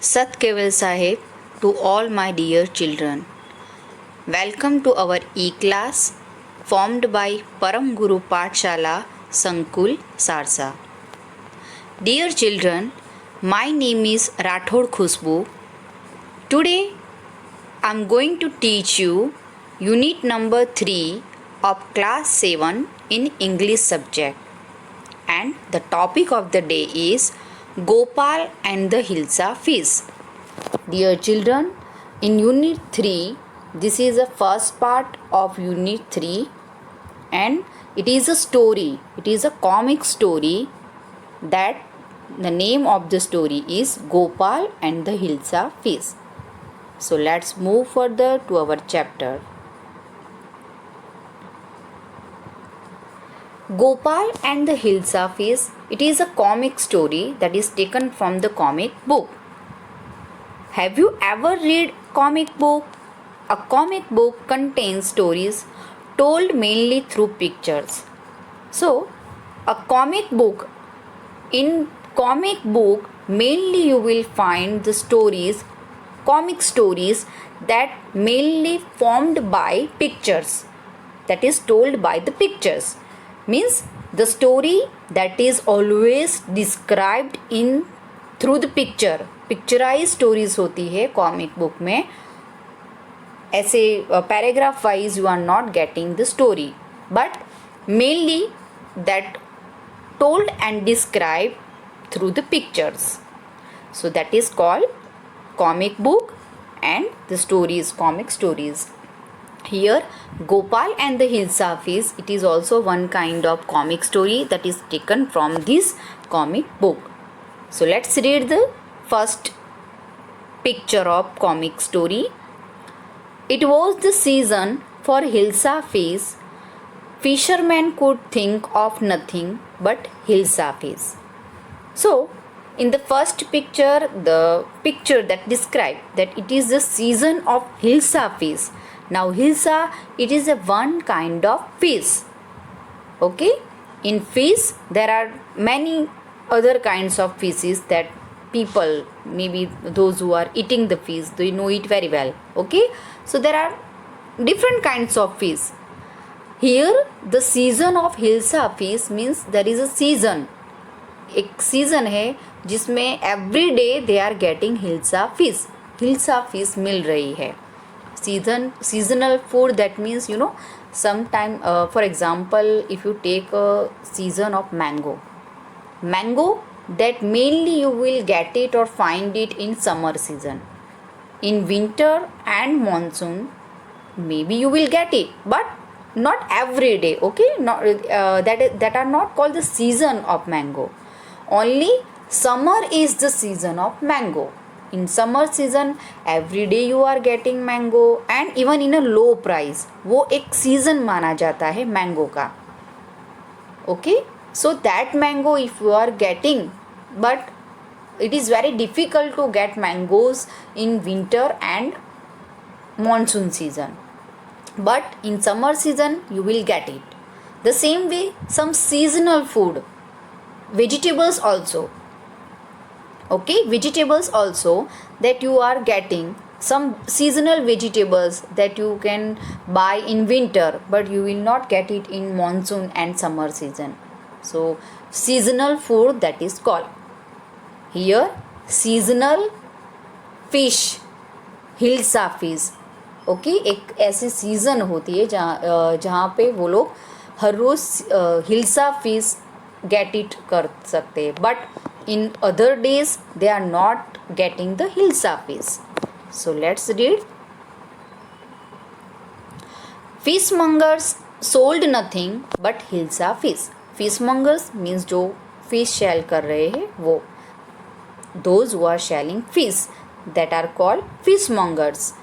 Sat Keval Sahib, to all my dear children. Welcome to our e-class formed by Param Guru Pathshala Sankul Sarsa. Dear children, my name is Rathod Khushbu. Today I am going to teach you unit number 3 of class 7 in English subject. And the topic of the day is Gopal and the Hilsa Fish. Dear children, in unit 3, this is the first part of unit 3 and it is a story. It is a comic story that the name of the story is Gopal and the Hilsa Fish. So let's move further to our chapter. Gopal and the Hilsa Fish, it is a comic story that is taken from the comic book. Have you ever read comic book? A comic book contains stories told mainly through pictures. So, a comic book, in comic book mainly you will find the stories, comic stories that mainly formed by pictures, that is told by the pictures. Means the story that is always described in through the picture. Picturize stories होती है comic book में. ऐसे paragraph wise you are not getting the story but mainly that told and describe through the pictures. So that is called comic book and the stories comic stories. Here Gopal and the Hilsa Fish, it is also one kind of comic story that is taken from this comic book. So let's read the first picture of comic story. It was the season for Hilsa Fish. Fishermen could think of nothing but Hilsa Fish. So in the first picture, the picture that described that it is the season of Hilsa Fish. Now Hilsa, it is a one kind of fish. Okay, in fish there are many other kinds of fishes that people, maybe those who are eating the fish, they know it very well. Okay, so there are different kinds of fish. Here the season of Hilsa fish means there is a season. एक season है जिसमें every day they are getting hilsa fish. Hilsa fish मिल रही है. Seasonal food, that means sometime for example if you take a season of mango, that mainly you will get it or find it in summer season. In winter and monsoon maybe you will get it, but not every day. Okay, not that are not called the season of mango. Only summer is the season of mango. In summer season every day you are getting mango and even in a low price. वो एक season माना जाता है mango का. Okay, so that mango if you are getting, but it is very difficult to get mangoes in winter and monsoon season, but in summer season you will get it. The same way some seasonal food, vegetables also. Okay, vegetables also that you are getting, some seasonal vegetables that you can buy in winter but you will not get it in monsoon and summer season. So seasonal food, that is called. Here seasonal fish, hilsa fish. Okay, एक ऐसी season होती है जहाँ पे वो लोग हर रोज़ hilsa fish get it कर सकते हैं, but in other days they are not getting the Hilsa fish. So let's read. Fishmongers sold nothing but Hilsa fish. Fishmongers means जो fish sell कर रहे हैं वो, those who are selling fish, that are called fishmongers.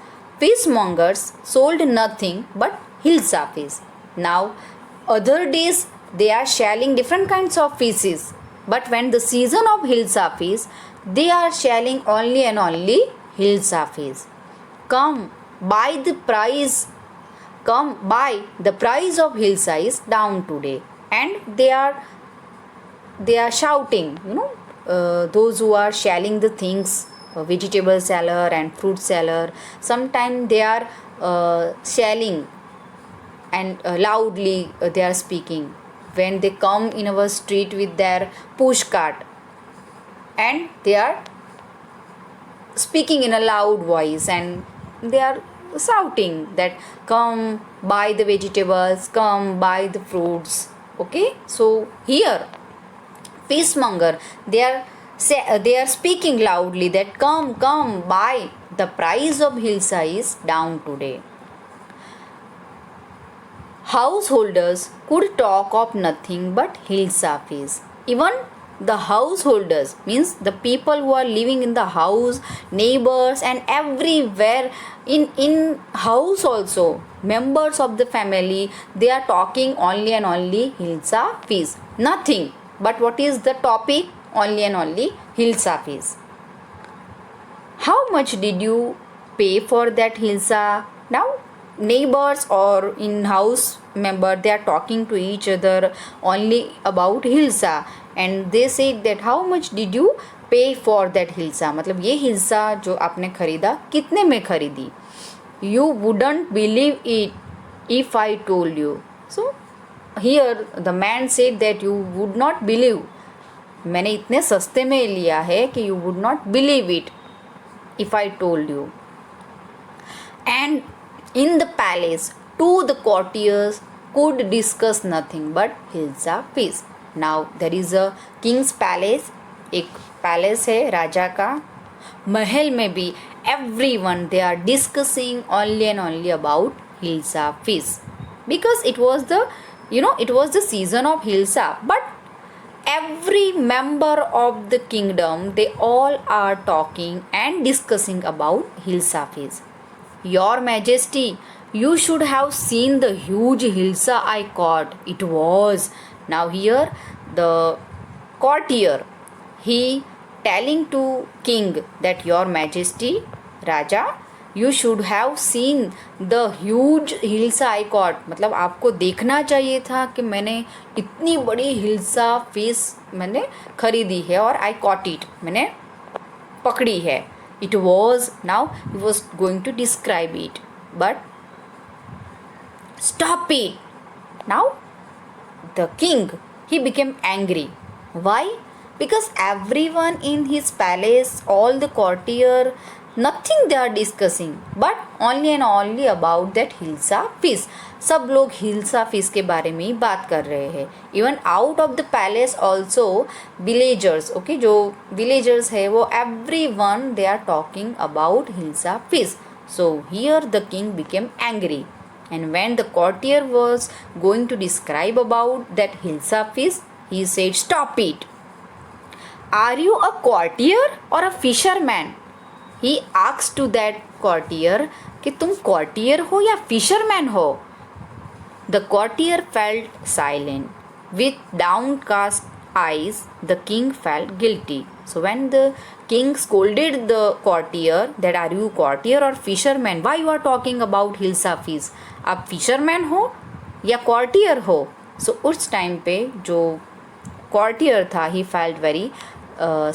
Fishmongers sold nothing but Hilsa fish. Now other days they are selling different kinds of fishes, but when the season of Hilsa fish, they are selling only and only Hilsa fish. Come buy, the price of Hilsa is down today. And they are shouting, those who are selling the things vegetable seller and fruit seller. Sometimes they are selling and loudly they are speaking when they come in our street with their push cart, and they are speaking in a loud voice and they are shouting that come buy the vegetables, come buy the fruits. Okay, so here fishmonger, they are speaking loudly that come buy, the price of hilsa is down today. Householders could talk of nothing but hilsa fees. Even the householders, means the people who are living in the house, neighbors and everywhere, in house also, members of the family, they are talking only and only hilsa fees. Nothing but what is the topic? Only and only hilsa fees. How much did you pay for that hilsa? Now neighbors or in-house member, they are talking to each other only about hilsa, and they say that how much did you पे for that hilsa, मतलब ये हिल्सा जो आपने खरीदा कितने में खरीदी. You wouldn't believe it if I told you. So here the man said that you would not believe, मैंने इतने सस्ते में लिया है कि you would not believe it if I told you. And in the palace, two the courtiers could discuss nothing but hilsa fees. Now there is a king's palace, एक palace है राजा का. महल में भी everyone they are discussing only and only about hilsa fees, because it was the, it was the season of hilsa. But every member of the kingdom, they all are talking and discussing about hilsa fees. Your Majesty, you should have seen the huge hilsa I caught. It was. Now here the courtier, he telling to king that Your Majesty, Raja, you should have seen the huge hilsa I caught. मतलब आपको देखना चाहिए था कि मैंने इतनी बड़ी hilsa fish मैंने खरीदी है, और I caught it, मैंने पकड़ी है. It was. Now he was going to describe it, but stop it. Now the king, he became angry. Why? Because everyone in his palace, all the courtier, nothing they are discussing but only and only about that hilsa fish. सब लोग hilsa fish के बारे में ही बात कर रहे हैं. Even out of the palace also villagers, okay, जो विलेजर्स है वो everyone they are talking about hilsa fish. So here the king became angry, and when the courtier was going to describe about that hilsa fish, he said, stop it. Are you a courtier or a fisherman? He asked to that courtier कि तुम courtier हो या fisherman हो. The courtier felt silent. With downcast eyes, the king felt guilty. So when the king scolded the courtier that are you courtier or fisherman? Why you are talking about hilsa fish? आप fisherman हो या courtier हो? So उस time पे जो courtier था, he felt very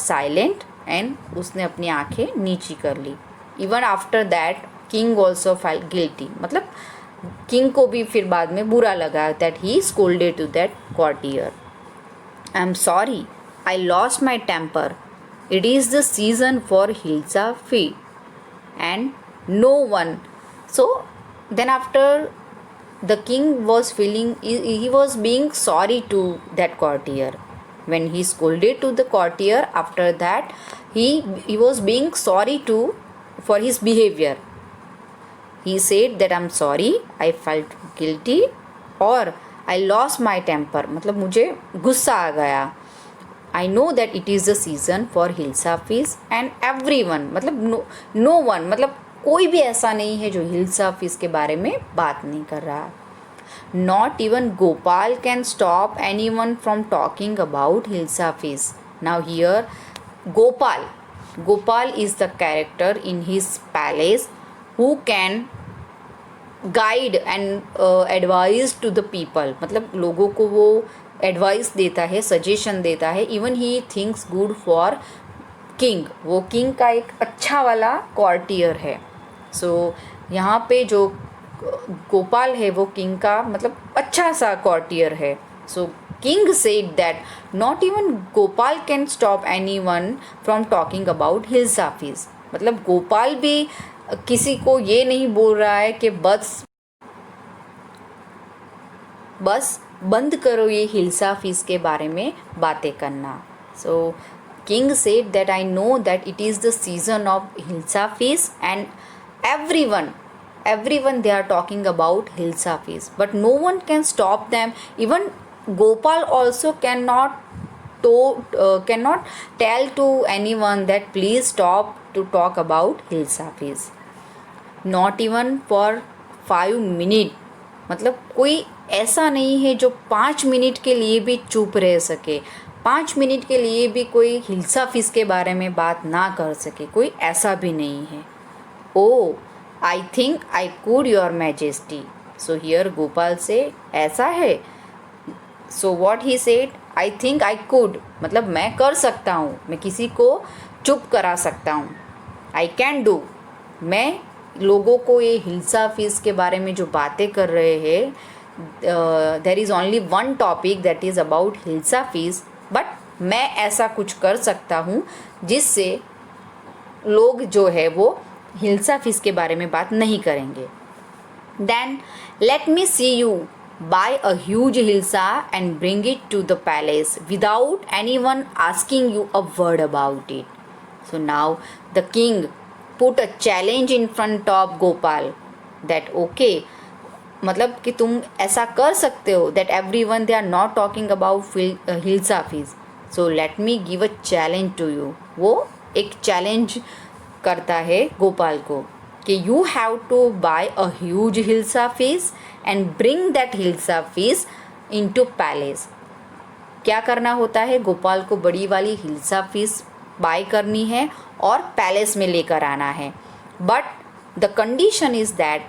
silent and उसने अपनी आंखें नीची कर ली. Even after that, king also felt guilty. मतलब किंग को भी फिर बाद में बुरा लगा that he scolded to that courtier. I am sorry, I lost my temper. It is the season for hilsa fee, and no one. So then after the king was feeling, he was being sorry to that courtier. When he scolded to the courtier, after that he was being sorry to for his behavior. He said that I'm sorry, I felt guilty, और I lost my temper, मतलब मुझे गुस्सा आ गया. I know that it is the season for hilsa fish, and everyone, मतलब no one, मतलब कोई भी ऐसा नहीं है जो हिल्सा फिश के बारे में बात नहीं कर रहा. Not even Gopal can stop anyone from talking about hilsa fish. Now here Gopal is the character in his palace who can guide and advise to the people, मतलब लोगों को वो एडवाइस देता है, सजेशन देता है. Even he thinks good for king, वो king का एक अच्छा वाला कॉर्टियर है. सो यहाँ पे जो गोपाल है वो किंग का मतलब अच्छा सा कॉर्टियर है. So king said that not even Gopal can stop anyone from talking about hilsa fish. मतलब गोपाल भी किसी को ये नहीं बोल रहा है कि बस बंद करो ये हिल्सा फीस के बारे में बातें करना. So king said that I know that it is the season of hilsa fish and everyone they are talking about hilsa fees, but no one can stop them. Even Gopal also cannot tell to anyone that please stop to talk about hilsa fees, not even for 5 minutes. मतलब कोई ऐसा नहीं है जो 5 minute के लिए भी चुप रह सके, 5 मिनट के लिए भी कोई हिल्सा फीस के बारे में बात ना कर सके, कोई ऐसा भी नहीं है. ओ I think I could, your majesty. So here Gopal say ऐसा है. So what he said, I think I could, मतलब मैं कर सकता हूँ, मैं किसी को चुप करा सकता हूँ. I can do, मैं लोगों को ये हिल्सा फीस के बारे में जो बातें कर रहे हैं, there is only one topic that is about hilsa fees, but मैं ऐसा कुछ कर सकता हूँ जिससे लोग जो है वो हिल्सा फीस के बारे में बात नहीं करेंगे. Then let me see you buy a huge hilsa and bring it to the palace without anyone asking you a word about it. So now the king put a challenge in front of Gopal that okay, मतलब कि तुम ऐसा कर सकते हो, that everyone they are not talking about hilsa fish, so let me give a challenge to you. वो एक challenge करता है गोपाल को कि you have to buy a huge hilsa fish and bring that hilsa fish into palace. क्या करना होता है, गोपाल को बड़ी वाली हिल्सा फीस बाय करनी है और पैलेस में लेकर आना है. But the condition is that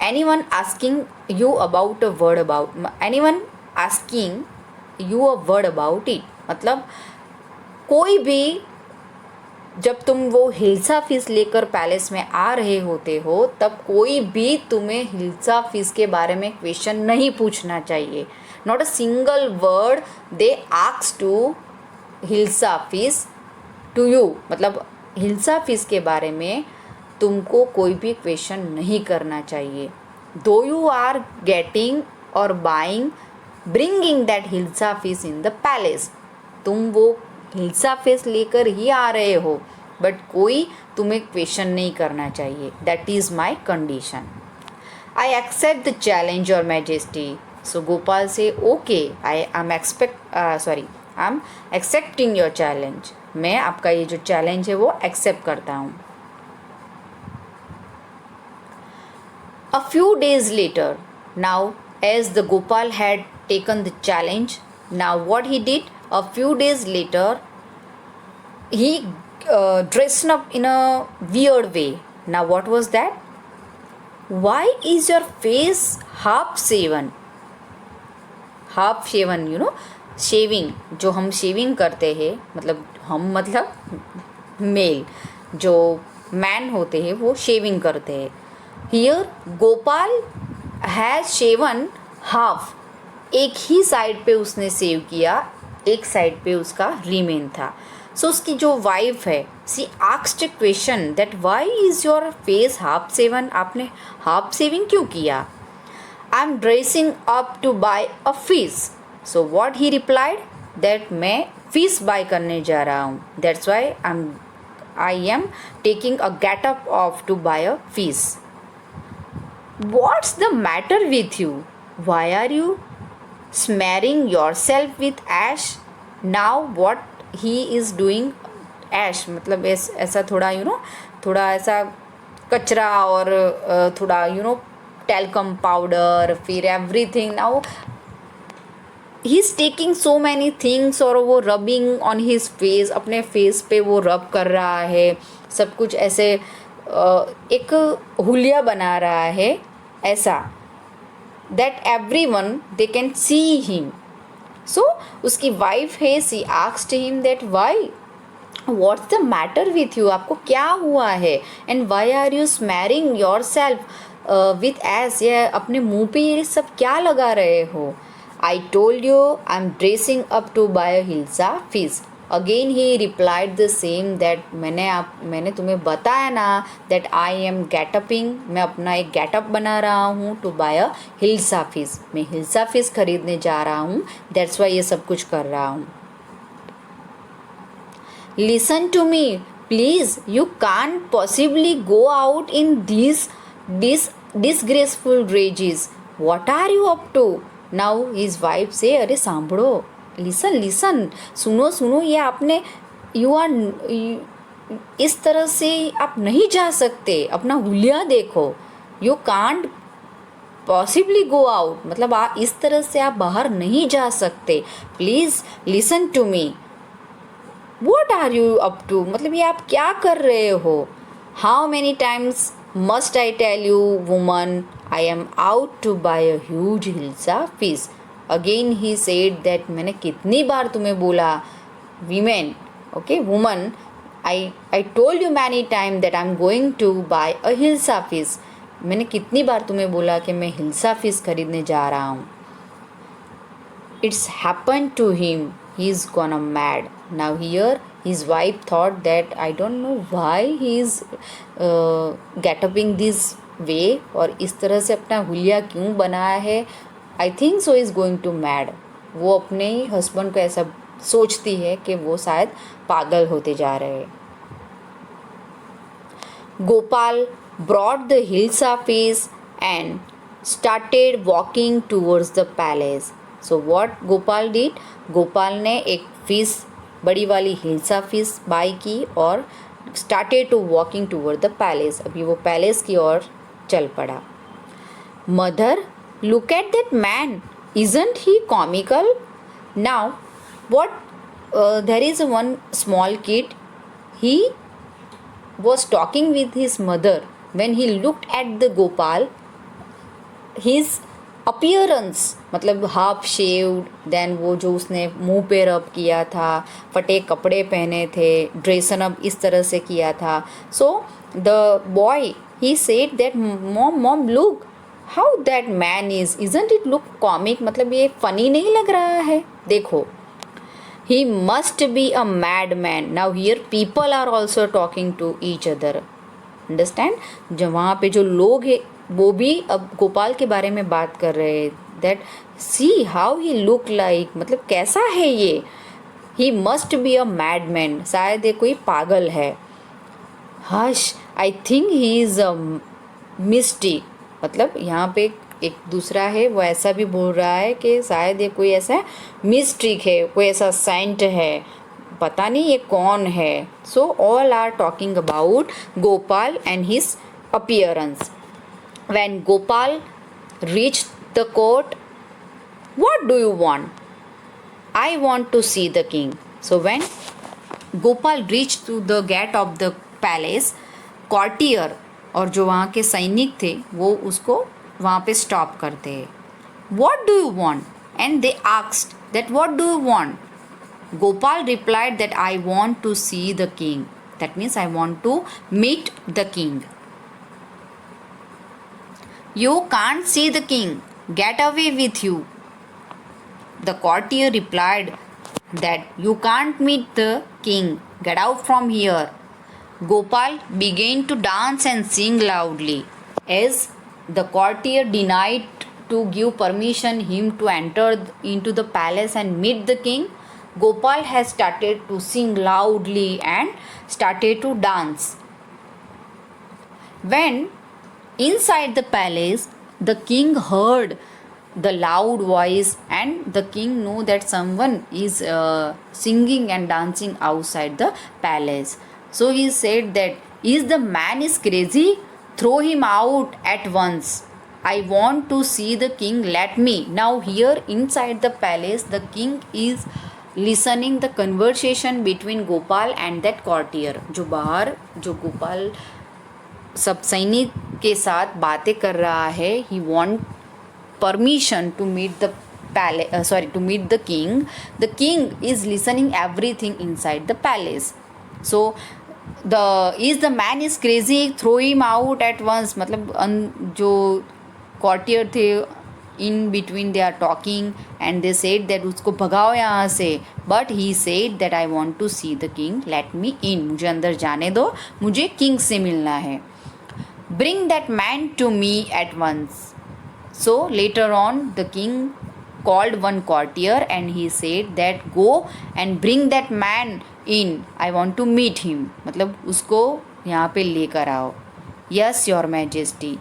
anyone asking you about a word about anyone asking you a word about it, मतलब कोई भी जब तुम वो हिल्सा फीस लेकर पैलेस में आ रहे होते हो तब कोई भी तुम्हें हिल्सा फीस के बारे में क्वेश्चन नहीं पूछना चाहिए. Not a single word they ask to hilsa fish to you, मतलब हिल्सा फीस के बारे में तुमको कोई भी क्वेश्चन नहीं करना चाहिए. दो यू आर गेटिंग और buying bringing that hilsa fees in the palace, तुम वो हिल्सा फीस लेकर ही आ रहे हो, बट कोई तुम्हें क्वेश्चन नहीं करना चाहिए. That is my condition. I accept the challenge your majesty. So Gopal से okay, I am accepting your challenge, मैं आपका ये जो चैलेंज है वो एक्सेप्ट करता हूँ. A few days later, now as the Gopal had taken the challenge, now what he did, a few days later he dressed up in a weird way. Now what was that? Why is your face half shaven? Half shaven, you know, shaving, जो हम shaving करते हैं, मतलब mail जो man होते हैं वो shaving करते हैं. Here Gopal has shaven half, एक ही साइड पे उसने सेव किया, एक साइड पे उसका रीमेन था. सो उसकी जो वाइफ है, she asked question that why is your face half shaven, आपने हाफ सेविंग क्यों किया. I am dressing up to buy a fish. So what he replied that मैं फीस बाय करने जा रहा हूँ, that's why I am taking a getup of to buy a fish. What's the matter with you, why are you smearing yourself with ash. Now what he is doing, ash मतलब ऐसा थोड़ा थोड़ा ऐसा कचरा और थोड़ा talcum पाउडर, फिर everything. Now he is taking so many things और वो रबिंग ऑन हिज फेस, अपने फेस पे वो रब कर रहा है, सब कुछ ऐसे एक हुलिया बना रहा है ऐसा, that everyone they can see him. So उसकी वाइफ है, she asked him that why what's the matter with you, आपको क्या हुआ है, and why are you smearing yourself with ash, ये अपने मुंह पे ये सब क्या लगा रहे हो. I told you I am dressing up to buy hilsa fish. Again he replied the same that मैंने तुम्हें बताया ना दैट आई एम गेटअपिंग, मैं अपना एक गेटअप बना रहा हूँ to buy a hilsa fish, मैं हिल्सा फिश खरीदने जा रहा हूँ, दैट्स वाई ये सब कुछ कर रहा हूँ. Listen to me, please. You can't possibly go out in these disgraceful rages. What are you up to? Now his wife say, अरे सांभड़ो, listen, सुनो, ये आपने इस तरह से आप नहीं जा सकते, अपना हुलिया देखो. You can't possibly go out, मतलब आप इस तरह से आप बाहर नहीं जा सकते. Please listen to me. What are you up to? मतलब ये आप क्या कर रहे हो? How many times must I tell you, woman, I am out to buy a huge hilsa fish. Again he said that मैंने कितनी बार तुम्हें बोला, women, okay, woman, I told you many times that I'm going to buy a hilsa fish. मैंने कितनी बार तुम्हें बोला कि मैं हिल्सा फिश खरीदने जा रहा हूँ. It's happened to him. He's gone mad. Now here his wife thought that I don't know why he is getting this way, और इस तरह से अपना हुलिया क्यों बनाया है. I think so is going to mad. वो अपने हस्बैंड को ऐसा सोचती है कि वो शायद पागल होते जा रहे हैं. Gopal brought the hilsa fish and started walking towards the palace. So what Gopal did? Gopal ने एक फिश, बड़ी वाली हिल्सा फिश बाई की और started to walking toward the palace. अभी वो पैलेस की ओर चल पड़ा. Mother, look at that man, isn't he comical. Now what, there is one small kid, he was talking with his mother. When he looked at the Gopal, his appearance, मतलब half shaved, then वो जो उसने मुंह पे रब किया था, फटे कपड़े पहने थे, ड्रेसन अप इस तरह से किया था. So the boy he said that mom look how that man is, isn't it look comic, मतलब ये फनी नहीं लग रहा है, देखो. He must be a madman. Now here people are also talking to each other. Understand? जो वहाँ पे जो लोग हैं वो भी अब गोपाल के बारे में बात कर रहे हैं. That see how he look like, मतलब कैसा है ये. He must be a madman. शायद ये कोई पागल है. Hush, I think he is a mystic. मतलब यहाँ पे एक दूसरा है वो ऐसा भी बोल रहा है कि शायद ये कोई ऐसा मिस्ट्रिक है, कोई ऐसा सेंट है, पता नहीं ये कौन है. So all are talking about Gopal and his appearance. When Gopal reach the court, what do you want? I want to see the king. So when Gopal reach to the gate of the palace, courtier और जो वहाँ के सैनिक थे वो उसको वहाँ पे स्टॉप करते हैं. What do you want? And they asked that what do you want? Gopal replied that I want to see the king. That means I want to meet the king. You can't see the king. Get away with you. The courtier replied that you can't meet the king. Get out from here. Gopal began to dance and sing loudly. As the courtier denied to give permission him to enter into the palace and meet the king, Gopal has started to sing loudly and started to dance. When inside the palace, the king heard the loud voice and the king knew that someone is singing and dancing outside the palace. So he said that, is the man is crazy? Throw him out at once. I want to see the king. Let me. Now here inside the palace, the king is listening the conversation between Gopal and that courtier. जो बाहर जो गोपाल सब सैनिक के साथ बातें कर रहा है. He want permission to meet the to meet the king. The king is listening everything inside the palace. So the is the man is crazy, throw him out at once, मतलब जो कॉर्टियर थे in between they are talking and they said that उसको भगाओ यहाँ से, but he said that I want to see the king, let me in, मुझे अंदर जाने दो, मुझे किंग से मिलना है. Bring that man to me at once. So later on the king called one courtier and he said that go and bring that man in, I want to meet him, मतलब उसको यहाँ पे लेकर आओ. Yes your majesty,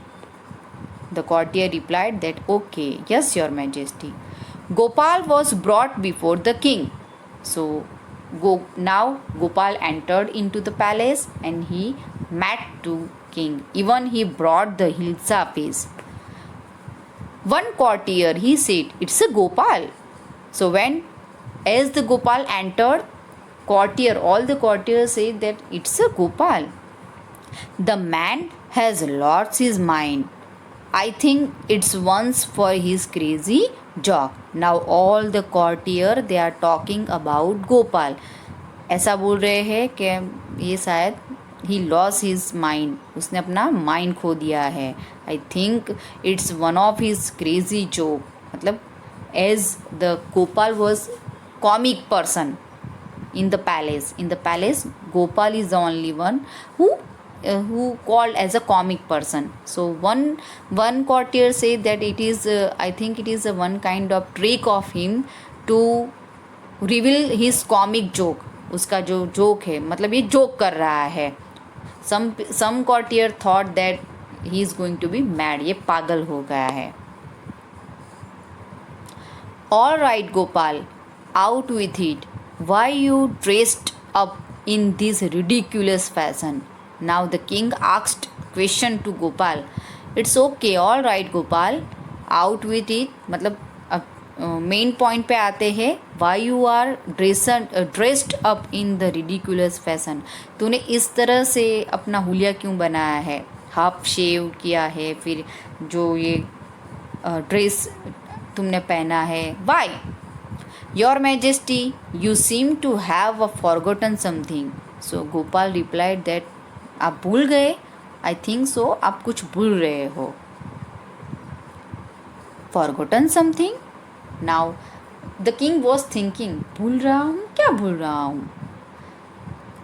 the courtier replied that okay, yes your majesty. Gopal was brought before the king. So now Gopal entered into the palace and he met to king, even he brought the hilsa piece. One courtier, he said, it's a Gopal. So when as the Gopal entered, all the courtiers said that it's a Gopal. The man has lost his mind. I think it's once for his crazy joke. Now all the courtier they are talking about Gopal. ऐसा बोल रहे हैं कि ये शायद ही loss his mind, उसने अपना mind खो दिया है. I think it's one of his crazy joke, मतलब as the Gopal was comic person in the palace Gopal is the only one who called as a comic person. So one courtier said that it is I think it is a one kind of trick of him to reveal his comic joke. उसका जो joke है, मतलब ये joke कर रहा है. some courtier thought that he is going to be mad, ये पागल हो गया है. All right Gopal, out with it. Why you dressed up in this ridiculous fashion? Now the king asked question to Gopal. It's okay, all right Gopal, out with it. मतलब main point पे आते हैं. Why you are dressed up in the ridiculous fashion? तूने इस तरह से अपना हुलिया क्यों बनाया है, हाफ शेव किया है, फिर जो ये ड्रेस तुमने पहना है. Why? Your Majesty, you seem to have forgotten something. So Gopal replied that आप भूल गए. I think so, आप कुछ भूल रहे हो. Forgotten something? Now the king was thinking, भूल रहा हूँ, क्या भूल रहा हूँ.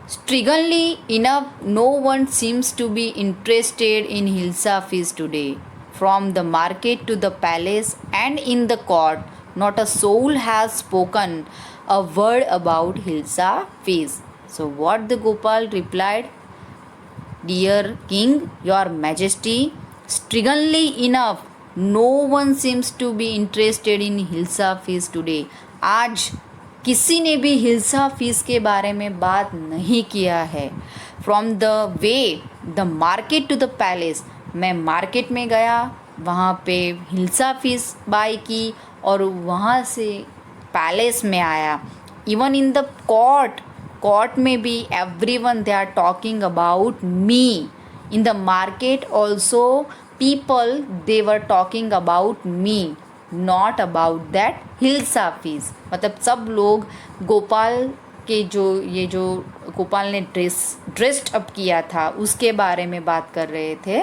Strangely enough, no one seems to be interested in Hilsa feast today. From the market to the palace and in the court, not a soul has spoken a word about Hilsa feast. So what the Gopal replied? Dear king, your majesty, strangely enough, no one seems to be interested in Hilsa feast today. आज किसी ने भी hilsa fees के बारे में बात नहीं किया है. From the way the market to the palace, मैं मार्केट में गया, वहाँ पे हिल्सा फीस बाय की और वहाँ से पैलेस में आया. इवन इन द कोर्ट में भी everyone they are talking about me. In the market also people they were talking about me, not about that hilsa fish. मतलब सब लोग गोपाल के जो गोपाल ने ड्रेस्ड अप किया था उसके बारे में बात कर रहे थे.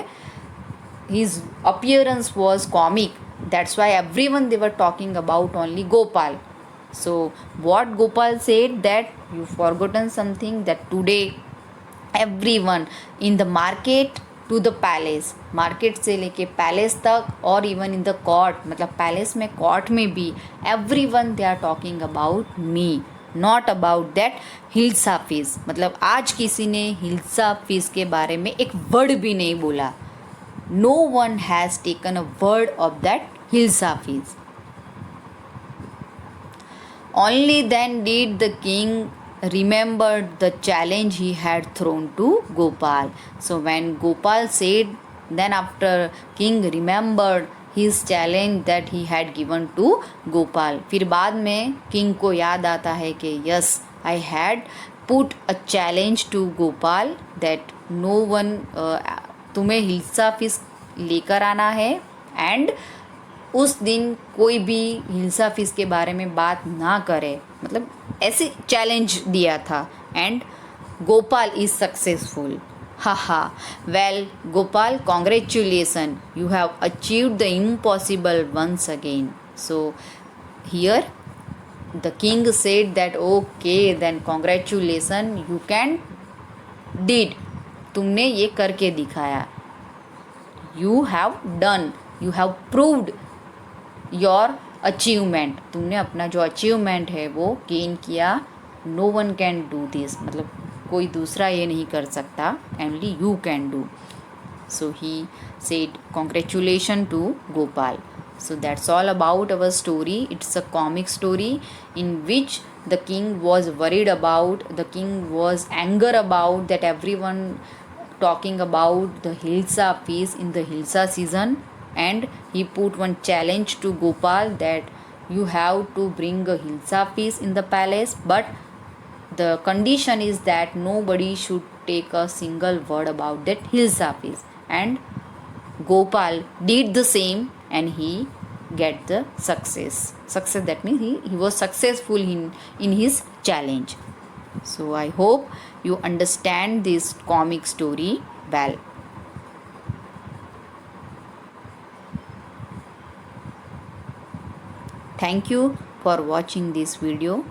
His appearance was comic, that's why everyone they were talking about only Gopal. So what Gopal said, that you forgotten something, that today everyone in the market to the palace, market से लेके palace तक, और even in the court, मतलब palace में court में भी everyone they are talking about me, not about that hilsa fish. मतलब आज किसी ने हिल्सा फीस के बारे में एक वर्ड भी नहीं बोला. No one has taken a word of that Hilsa feast. Only then did the king remember the challenge he had thrown to Gopal. So when Gopal said, then after king remembered his challenge that he had given to Gopal. फिर बाद में king को याद आता है कि yes, I had put a challenge to Gopal that no one तुम्हें hilsa fees लेकर आना है, एंड उस दिन कोई भी हिल्सा फीस के बारे में बात ना करे, मतलब ऐसे चैलेंज दिया था. And Gopal is successful. Haha. Well, Gopal, congratulations. You have achieved the impossible once again. So, here the king said that okay, then congratulations, you can did. तुमने ये करके दिखाया. You have done. You have proved your achievement. तुमने अपना जो achievement है वो gain किया. No one can do this, मतलब कोई दूसरा ये नहीं कर सकता, only you can do. So he said congratulation to Gopal. So that's all about our story. It's a comic story in which the king was worried about, the king was anger about that everyone talking about the Hilsa feast in the Hilsa season, and he put one challenge to Gopal that you have to bring a Hilsa feast in the palace, but the condition is that nobody should take a single word about that Hilsa feast. And Gopal did the same and he get the success. That means he was successful in his challenge. So I hope you understand this comic story well. Thank you for watching this video.